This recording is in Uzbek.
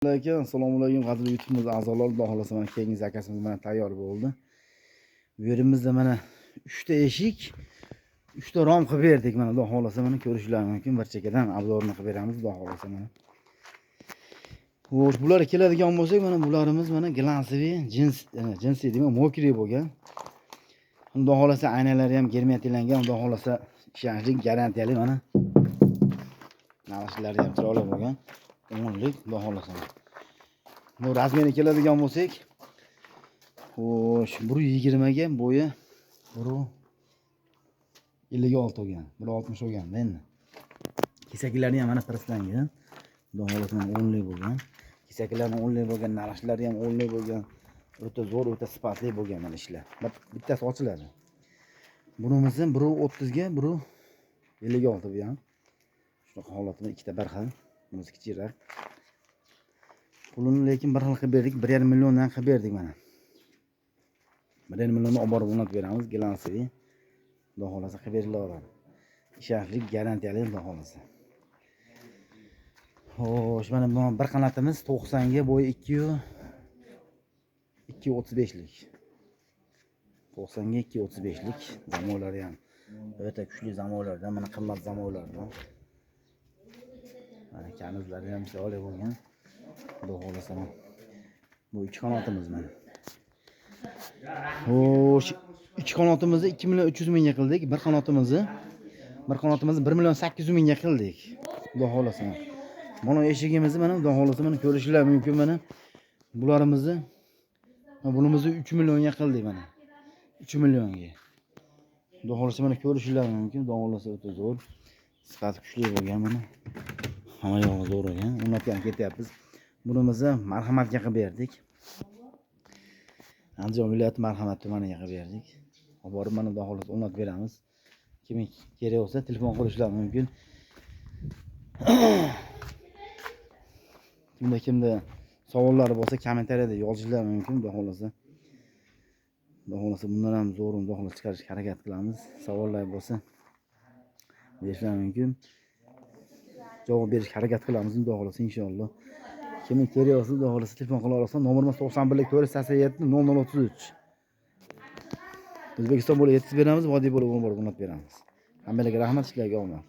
Assalomu alaykum qadrli YouTube a'zolari, Xudo xolasa mana keyingi zakasimiz mana tayyor bo'ldi. Bu yerimizda mana 3 ta eshik, 3 ta rom qilib berdik mana, Xudo xolasa mana ko'rishingiz mumkin. Bir chekkadan obzorni qilib beramiz, Xudo xolasa mana. Xo'sh, bular keladigan bo'lsak, mana bularimiz mana glansiy, jinsiy deyman, mokriy bo'lgan. Xudo xolasa aynalari ham germetilangan, Xudo xolasa ishonchli, garantiyali mana. Naqshlari ham chiroyli bo'lgan. O'nlik, Xudo xolasa. Bu razmeri keladigan bo'lsak, xo'sh, 120 ga bo'yi 156 bo'lgan, 160 bo'lgan endi. Kesaklari ham mana presslangan. Xudo xolasa o'nlik bo'lgan. Kesaklari o'nlik bo'lgan, naqshlari ham o'nlik bo'lgan. O'ta zo'r, o'ta sifatli bo'lgan mana ishlar. Bittasi ochiladi. Bunimizni 130 ga 156 bu ham. Shunaqa holatda ikkita bir xil. Bunisi kichikroq. Pulini lekin bir xil qilib berdik, 1,5 milliondan qilib berdik mana. 1,5 millionni olib borib o'rnatib beramiz, glansiy. Xudo xolasa qilib beriladi. Ishonchli, garantiyali, Xudo xolasa. Xo'sh, mana bu bir qanotimiz 90 ga bo'yi 235lik. 90 ga 235lik. Zamonlari ham o'ta kuchli zamonlardan, mana qimmat zamonlardan. Mana kanizlari ham chiroyli bo'lgan. Xudo xolasa. Bu ikki qanotimiz mana. Xo'sh, ikki qanotimizni 2 million 300 mingga qildik. Bir qanotimizni 1 million 800 mingga qildik. Xudo xolasa. Mana eshigimizni mana Xudo xolasa mana ko'rishingiz mumkin mana. Bunimizni 3 millionga qildik mana. 3 millionga. Xudo xolasa mana ko'rishingiz mumkin. Xudo xolasa o'ta zo'r. Sifat kuchli bo'lgan mana. Hamma yog'i zo'r ekan. O'rnatgan ketyapmiz. Bunimizni marhamatga qilib berdik. Andijon viloyati Marhamat tumaniga qilib berdik. Olib borib mana Xudo xolasa o'rnatib beramiz. Kimga kerak bo'lsa telefon qilishlari mumkin. Kimda savollari bo'lsa kommentariyada yozishlari mumkin, Xudo xolasa. Xudo xolasa bundan ham zo'r, Xudo xolasa chiqarishga harakat qilamiz. Savollar bo'lsa berishlari mumkin. Javob berishga harakat qilamiz, Xudo xolasa inshaalloh. Kimga kerak bo'lsa Xudo xolasa telefon qila olsa, nomerimiz 91 0033. O'zbekiston bo'ylab yetkazib beramiz, vodiy bo'lib o'rnatib beramiz. Hammalarga rahmat, ishlarga omad.